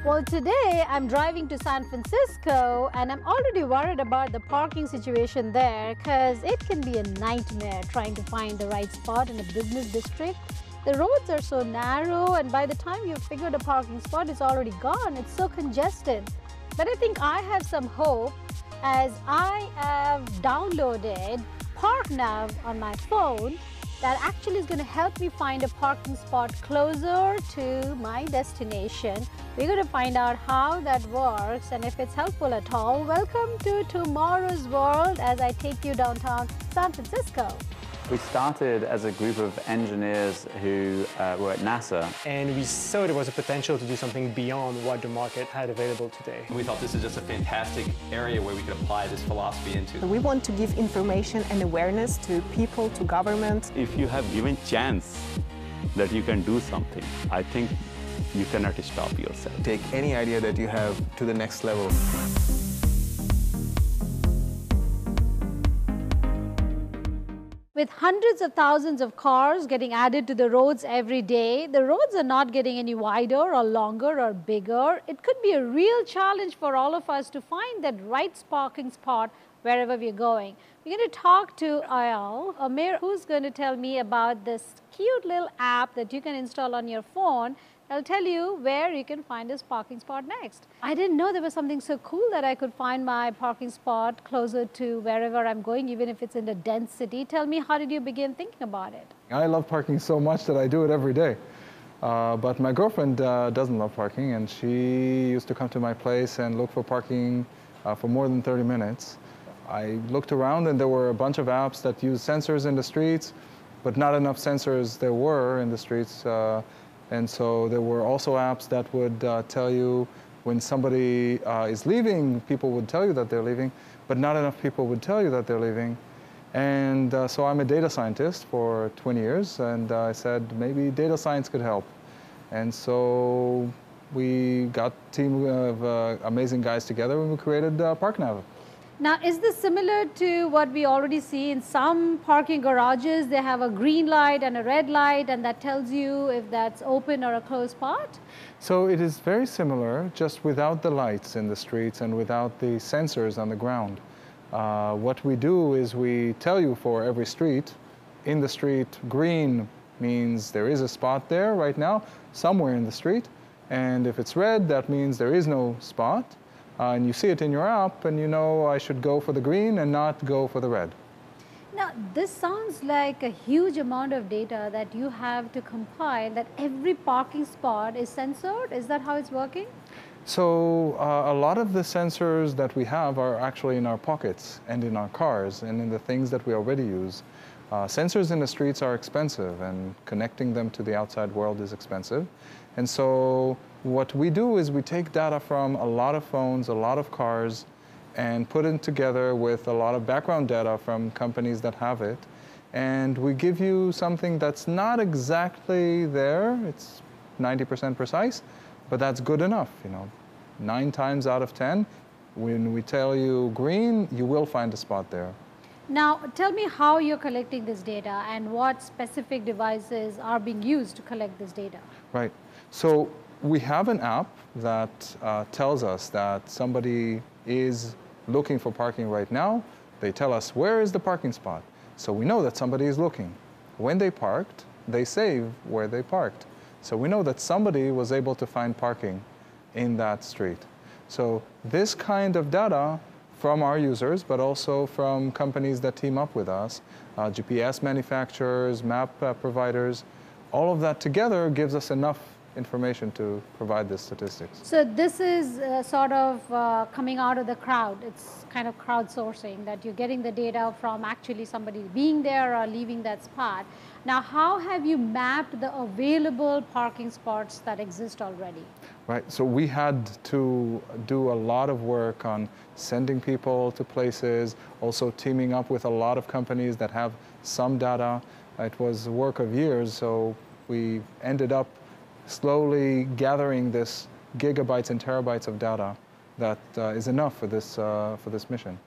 Well, today I'm driving to San Francisco and I'm already worried about the parking situation there because it can be a nightmare trying to find the right spot in a business district. The roads are so narrow and by the time you've figured a parking spot, it's already gone. It's so congested. But I think I have some hope as I have downloaded Parknav on my phone that actually is going to help me find a parking spot closer to my destination. We're going to find out how that works and if it's helpful at all. Welcome to tomorrow's world as I take you downtown San Francisco. We started as a group of engineers who were at NASA. And we saw there was a potential to do something beyond what the market had available today. We thought this is just a fantastic area where we could apply this philosophy into. We want to give information and awareness to people, to government. If you have given chance that you can do something, I think you cannot stop yourself. Take any idea that you have to the next level. With hundreds of thousands of cars getting added to the roads every day, the roads are not getting any wider or longer or bigger. It could be a real challenge for all of us to find that right parking spot wherever we're going. We're going to talk to Amir, who's going to tell me about this cute little app that you can install on your phone. I'll tell you where you can find this parking spot next. I didn't know there was something so cool that I could find my parking spot closer to wherever I'm going, even if it's in a dense city. Tell me, how did you begin thinking about it? I love parking so much that I do it every day. But my girlfriend doesn't love parking, and she used to come to my place and look for parking for more than 30 minutes. I looked around and there were a bunch of apps that use sensors in the streets, but not enough sensors there were in the streets. And so there were also apps that would tell you when somebody is leaving, people would tell you that they're leaving, but not enough people would tell you that they're leaving. And so I'm a data scientist for 20 years, and I said maybe data science could help. And so we got a team of amazing guys together and we created Parknav. Now, is this similar to what we already see in some parking garages? They have a green light and a red light, and that tells you if that's open or a closed spot? So it is very similar, just without the lights in the streets and without the sensors on the ground. What we do is we tell you for every street, in the street, green means there is a spot there right now, somewhere in the street. And if it's red, that means there is no spot. And you see it in your app, and you know I should go for the green and not go for the red. Now, this sounds like a huge amount of data that you have to compile, that every parking spot is censored. Is that how it's working? So a lot of the sensors that we have are actually in our pockets and in our cars and in the things that we already use. Sensors in the streets are expensive, and connecting them to the outside world is expensive. And so what we do is we take data from a lot of phones, a lot of cars, and put it together with a lot of background data from companies that have it. And we give you something that's not exactly there. It's 90% precise, but that's good enough. 9 times out of 10, when we tell you green, you will find a spot there. Now, tell me how you're collecting this data and what specific devices are being used to collect this data. Right. So we have an app that tells us that somebody is looking for parking right now. They tell us, where is the parking spot? So we know that somebody is looking. When they parked, they save where they parked. So we know that somebody was able to find parking in that street. So this kind of data from our users, but also from companies that team up with us, GPS manufacturers, map providers, all of that together gives us enough information to provide this statistics. So this is sort of coming out of the crowd. It's kind of crowdsourcing, that you're getting the data from actually somebody being there or leaving that spot. Now, how have you mapped the available parking spots that exist already? Right, so we had to do a lot of work on sending people to places, also teaming up with a lot of companies that have some data. It was work of years, so we ended up slowly gathering this gigabytes and terabytes of data that is enough for this mission.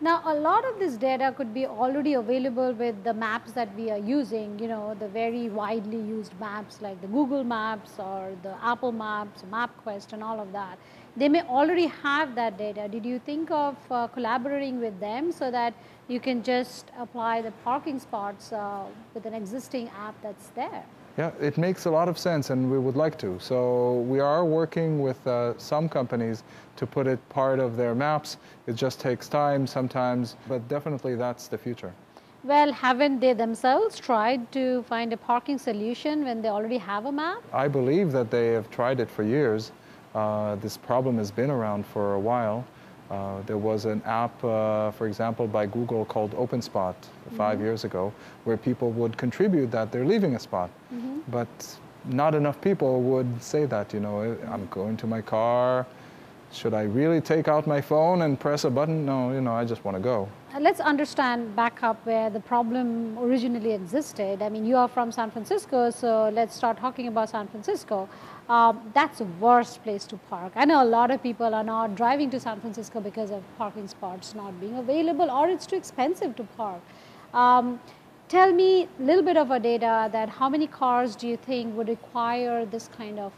Now, a lot of this data could be already available with the maps that we are using, the very widely used maps like the Google Maps or the Apple Maps, MapQuest and all of that. They may already have that data. Did you think of collaborating with them so that you can just apply the parking spots with an existing app that's there? Yeah, it makes a lot of sense, and we would like to. So we are working with some companies to put it part of their maps. It just takes time sometimes, but definitely that's the future. Well, haven't they themselves tried to find a parking solution when they already have a map? I believe that they have tried it for years. This problem has been around for a while. There was an app, for example, by Google called OpenSpot 5 years ago, where people would contribute that they're leaving a spot. But not enough people would say that, I'm going to my car. Should I really take out my phone and press a button? No, I just want to go. Let's understand back up where the problem originally existed. I mean, you are from San Francisco, so let's start talking about San Francisco. That's the worst place to park. I know a lot of people are not driving to San Francisco because of parking spots not being available, or it's too expensive to park. Tell me a little bit of a data that how many cars do you think would require this kind of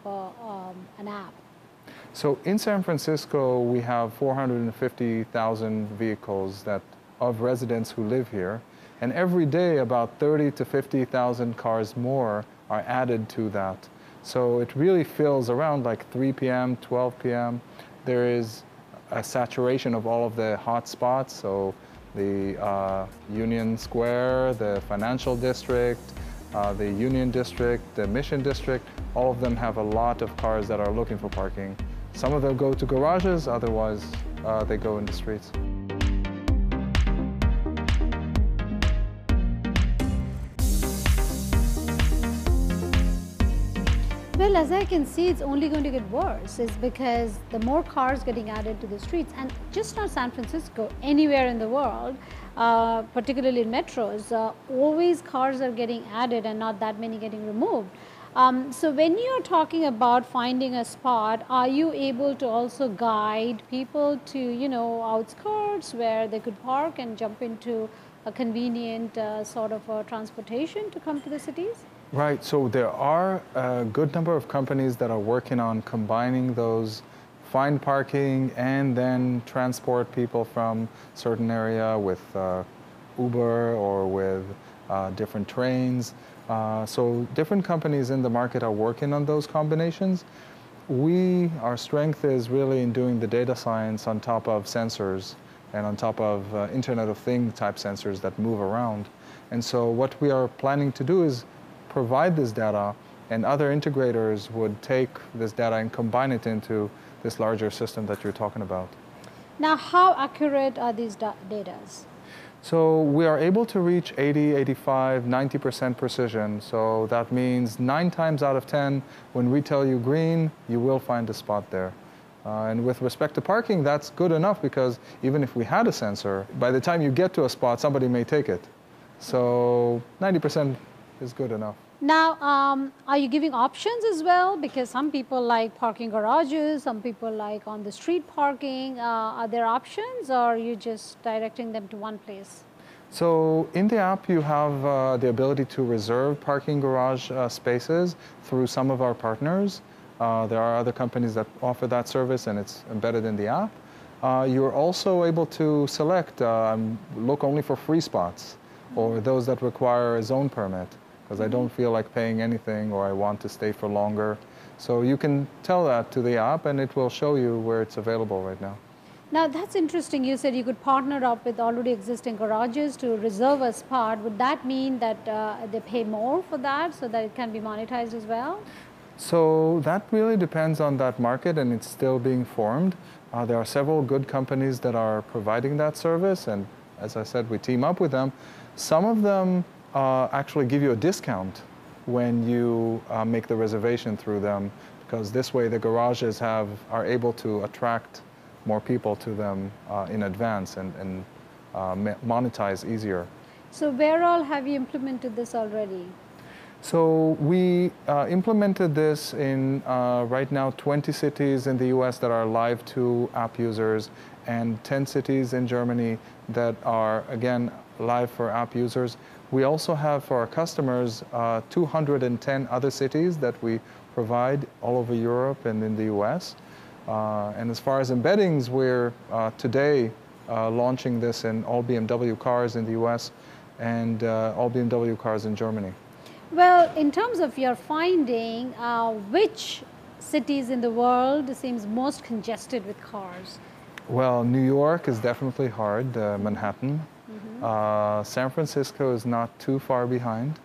an app? So in San Francisco, we have 450,000 vehicles of residents who live here. And every day, about 30 to 50,000 cars more are added to that. So it really fills around like 3 p.m., 12 p.m. There is a saturation of all of the hot spots. So the Union Square, the Financial District, the Union District, the Mission District, all of them have a lot of cars that are looking for parking. Some of them go to garages, otherwise they go in the streets. Well, as I can see, it's only going to get worse. It's because the more cars getting added to the streets, and just not San Francisco, anywhere in the world, particularly in metros, always cars are getting added and not that many getting removed. So when you're talking about finding a spot, are you able to also guide people to, outskirts where they could park and jump into a convenient sort of transportation to come to the cities? Right, so there are a good number of companies that are working on combining those find parking and then transport people from certain area with Uber or with different trains. So different companies in the market are working on those combinations. Our strength is really in doing the data science on top of sensors and on top of Internet of Things type sensors that move around. And so what we are planning to do is provide this data, and other integrators would take this data and combine it into this larger system that you're talking about. Now, how accurate are these data? So we are able to reach 80, 85, 90% precision. So that means 9 times out of 10, when we tell you green, you will find a spot there. And with respect to parking, that's good enough because even if we had a sensor, by the time you get to a spot, somebody may take it. So 90% is good enough. Now, are you giving options as well? Because some people like parking garages, some people like on the street parking. Are there options, or are you just directing them to one place? So in the app, you have the ability to reserve parking garage spaces through some of our partners. There are other companies that offer that service, and it's embedded in the app. You're also able to select, look only for free spots, or those that require a zone permit, because I don't feel like paying anything or I want to stay for longer. So you can tell that to the app and it will show you where it's available right now. Now that's interesting. You said you could partner up with already existing garages to reserve a spot. Would that mean that they pay more for that so that it can be monetized as well? So that really depends on that market, and it's still being formed. There are several good companies that are providing that service, and as I said, we team up with them. Some of them actually give you a discount when you make the reservation through them, because this way the garages are able to attract more people to them in advance and monetize easier. So where all have you implemented this already? So we implemented this in right now 20 cities in the US that are live to app users and 10 cities in Germany that are, again, live for app users. We also have for our customers 210 other cities that we provide all over Europe and in the US. And as far as embeddings, we're today launching this in all BMW cars in the US and all BMW cars in Germany. Well, in terms of your finding, which cities in the world seems most congested with cars? Well, New York is definitely hard, Manhattan. San Francisco is not too far behind.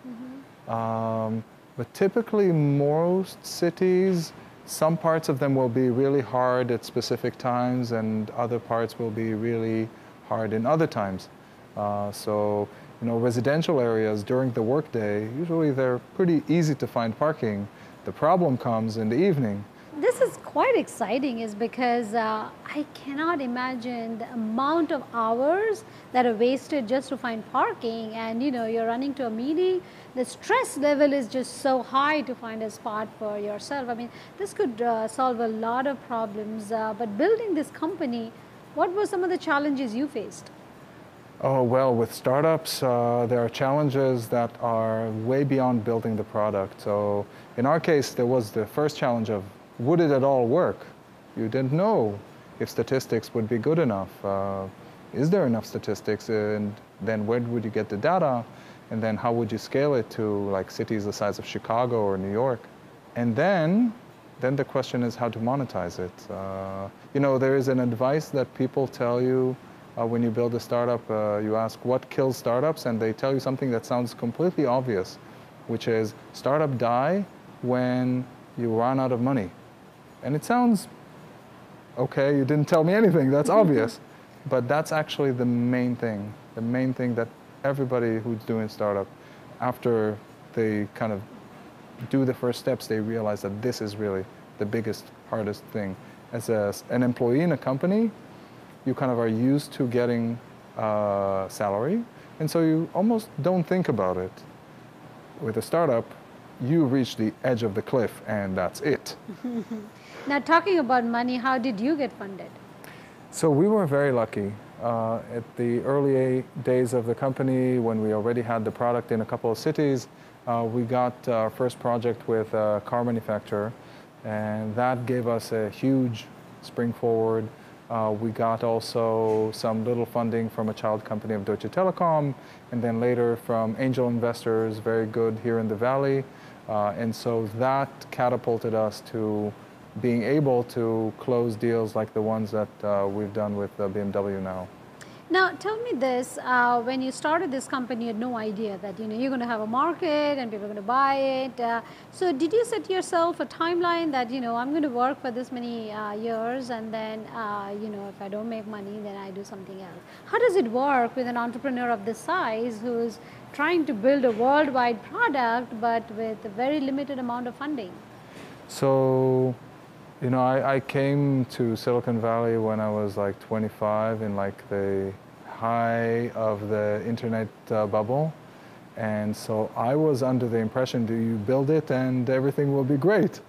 But typically most cities, some parts of them will be really hard at specific times and other parts will be really hard in other times. So, you know, residential areas during the workday, usually they're pretty easy to find parking. The problem comes in the evening. This is quite exciting is because I cannot imagine the amount of hours that are wasted just to find parking, and you know, you're running to a meeting, the stress level is just so high to find a spot for yourself. I mean, this could solve a lot of problems, but building this company, what were some of the challenges you faced? Oh, well, with startups, there are challenges that are way beyond building the product. So in our case, there was the first challenge of, would it at all work? You didn't know if statistics would be good enough. Is there enough statistics? And then where would you get the data? And then how would you scale it to like cities the size of Chicago or New York? And then the question is how to monetize it. You know, there is an advice that people tell you when you build a startup. You ask what kills startups, and they tell you something that sounds completely obvious, which is startup die when you run out of money. And it sounds, okay, you didn't tell me anything, that's obvious. But that's actually the main thing that everybody who's doing startup, after they kind of do the first steps, they realize that this is really the biggest, hardest thing. As an employee in a company, you kind of are used to getting salary, and so you almost don't think about it. With a startup, you reach the edge of the cliff, and that's it. Now, talking about money, how did you get funded? So we were very lucky. At the early days of the company, when we already had the product in a couple of cities, we got our first project with a car manufacturer, and that gave us a huge spring forward. We got also some little funding from a child company of Deutsche Telekom, and then later from angel investors, very good here in the Valley. And so that catapulted us to being able to close deals like the ones that we've done with BMW now. Now, tell me this, when you started this company, you had no idea that, you know, you're going to have a market and people are going to buy it. So did you set yourself a timeline that, you know, I'm going to work for this many years, and then, you know, if I don't make money, then I do something else? How does it work with an entrepreneur of this size who's trying to build a worldwide product, but with a very limited amount of funding? So, you know, I came to Silicon Valley when I was like 25 in like the high of the internet bubble. And so I was under the impression, do you build it and everything will be great?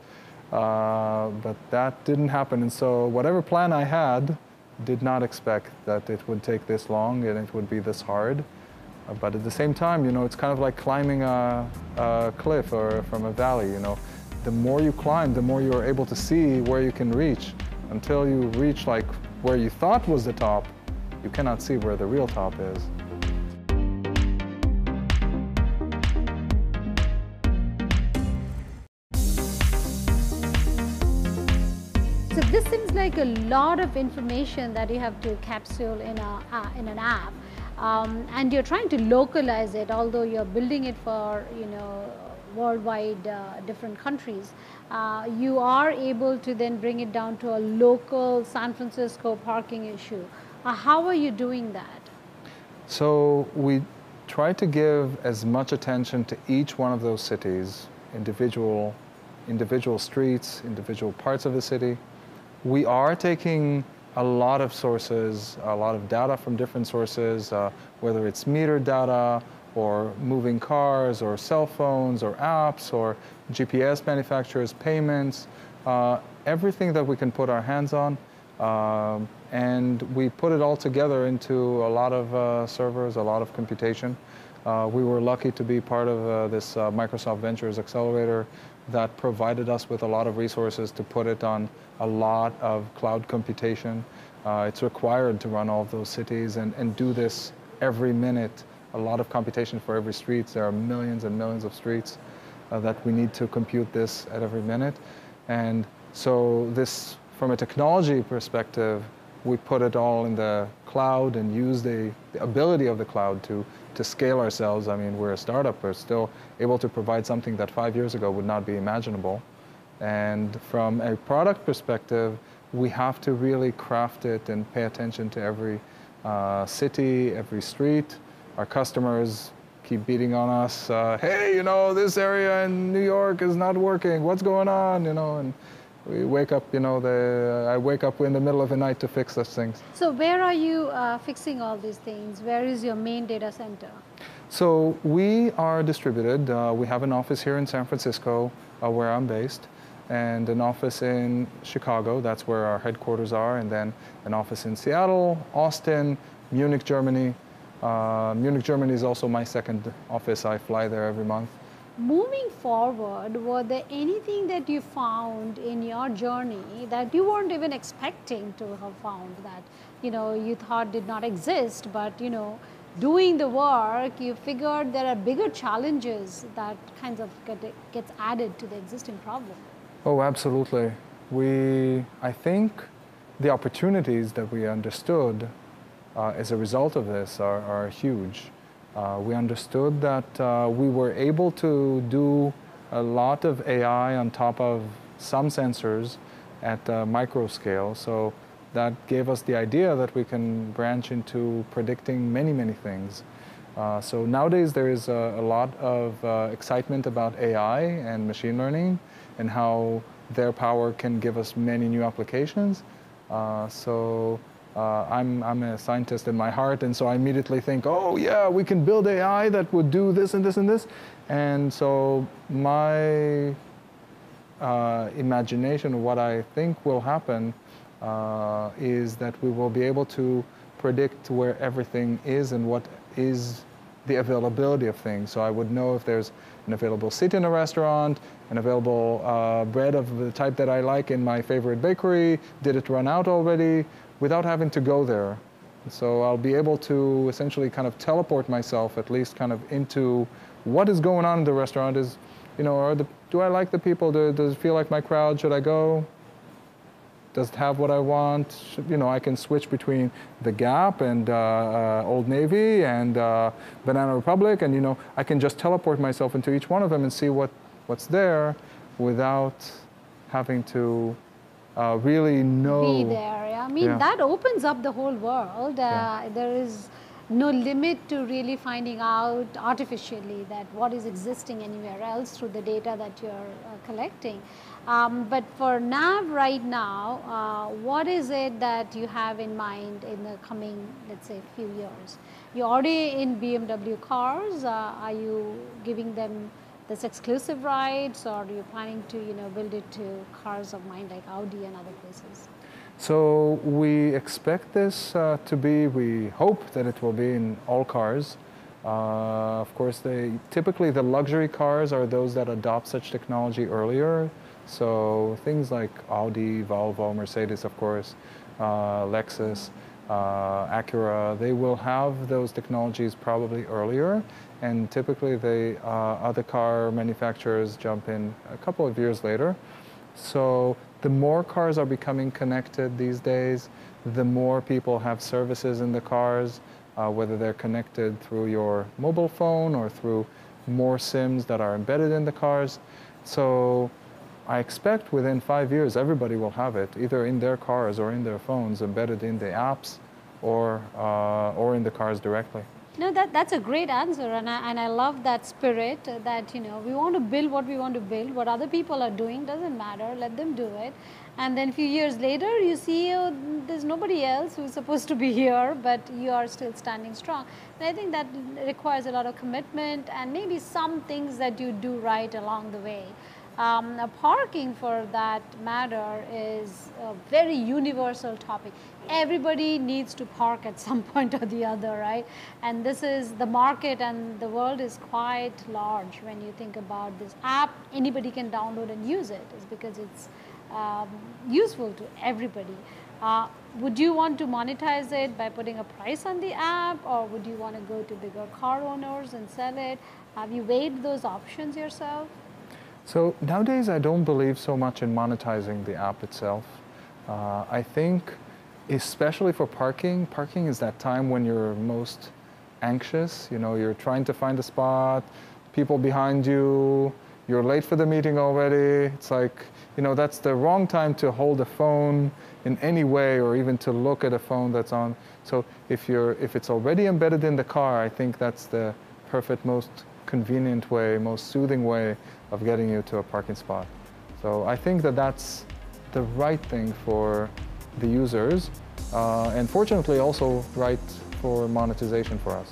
But that didn't happen. And so whatever plan I had, did not expect that it would take this long and it would be this hard. But at the same time, you know, it's kind of like climbing a cliff or from a valley, you know. The more you climb, the more you're able to see where you can reach. Until you reach like where you thought was the top, you cannot see where the real top is. So this seems like a lot of information that you have to capsule in an app, and you're trying to localize it, although you're building it for, you know, worldwide different countries. You are able to then bring it down to a local San Francisco parking issue. How are you doing that? So we try to give as much attention to each one of those cities, individual streets, individual parts of the city. We are taking a lot of sources, a lot of data from different sources, whether it's meter data or moving cars, or cell phones, or apps, or GPS manufacturers, payments, everything that we can put our hands on. And we put it all together into a lot of servers, a lot of computation. We were lucky to be part of this Microsoft Ventures Accelerator that provided us with a lot of resources to put it on a lot of cloud computation. It's required to run all of those cities and do this every minute. A lot of computation for every street. There are millions and millions of streets that we need to compute this at every minute. And so this, from a technology perspective, we put it all in the cloud and use the ability of the cloud to scale ourselves. I mean, we're a startup. We're still able to provide something that 5 years ago would not be imaginable. And from a product perspective, we have to really craft it and pay attention to every city, every street. Our customers keep beating on us. Hey, you know, this area in New York is not working. What's going on? You know, and we wake up, you know, I wake up in the middle of the night to fix those things. So where are you fixing all these things? Where is your main data center? So we are distributed. We have an office here in San Francisco, where I'm based, and an office in Chicago. That's where our headquarters are, and then an office in Seattle, Austin, Munich, Germany. Munich, Germany is also my second office. I fly there every month. Moving forward, were there anything that you found in your journey that you weren't even expecting to have found, that, you know, you thought did not exist, but, you know, doing the work, you figured there are bigger challenges that kinds of gets added to the existing problem? Oh, absolutely. I think the opportunities that we understood as a result of this are huge. We understood that we were able to do a lot of AI on top of some sensors at micro scale. So that gave us the idea that we can branch into predicting many, many things. So nowadays there is a lot of excitement about AI and machine learning and how their power can give us many new applications. I'm a scientist in my heart, and so I immediately think, oh yeah, we can build AI that would do this and this and this. And so my imagination of what I think will happen is that we will be able to predict where everything is and what is the availability of things. So I would know if there's an available seat in a restaurant, an available bread of the type that I like in my favorite bakery, did it run out already, without having to go there. So I'll be able to essentially kind of teleport myself at least kind of into what is going on in the restaurant. Is, you know, do I like the people? Does it feel like my crowd? Should I go? Does it have what I want? You know, I can switch between the Gap and Old Navy and Banana Republic, and, you know, I can just teleport myself into each one of them and see what's there without having to really know. Be there, yeah. I mean, that opens up the whole world. There is no limit to really finding out artificially that what is existing anywhere else through the data that you're collecting. But for Nav right now, what is it that you have in mind in the coming, let's say, few years? You're already in BMW cars. Are you giving them this exclusive rights, or are you planning to, you know, build it to cars of mine like Audi and other places? So we expect this to be, we hope that it will be in all cars. Of course, typically the luxury cars are those that adopt such technology earlier. So things like Audi, Volvo, Mercedes, of course, Lexus, Acura, they will have those technologies probably earlier. And typically the other car manufacturers jump in a couple of years later. So the more cars are becoming connected these days, the more people have services in the cars, whether they're connected through your mobile phone or through more SIMs that are embedded in the cars. So I expect within 5 years, everybody will have it, either in their cars or in their phones, embedded in the apps or in the cars directly. No, that's a great answer, and I love that spirit that, we want to build what we want to build. What other people are doing doesn't matter, let them do it. And then a few years later, you see, oh, there's nobody else who's supposed to be here, but you are still standing strong. And I think that requires a lot of commitment and maybe some things that you do right along the way. Parking, for that matter, is a very universal topic. Everybody needs to park at some point or the other, right? And this is the market, and the world is quite large when you think about this app. Anybody can download and use it. It's because it's useful to everybody. Would you want to monetize it by putting a price on the app, or would you want to go to bigger car owners and sell it? Have you weighed those options yourself? So nowadays, I don't believe so much in monetizing the app itself. I think, especially for parking is that time when you're most anxious. You're trying to find a spot, people behind you, you're late for the meeting already. It's like, that's the wrong time to hold a phone in any way, or even to look at a phone that's on. So if it's already embedded in the car, I think that's the perfect, most convenient way, most soothing way of getting you to a parking spot. So I think that that's the right thing for the users, and fortunately also right for monetization for us.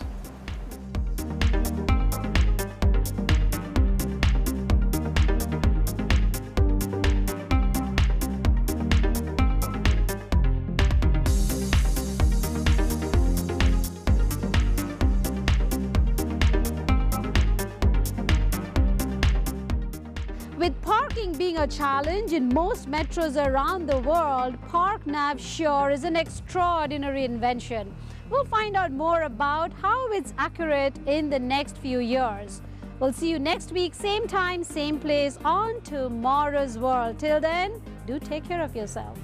With parking being a challenge in most metros around the world, Parknav sure is an extraordinary invention. We'll find out more about how it's accurate in the next few years. We'll see you next week, same time, same place on Tomorrow's World. Till then, do take care of yourself.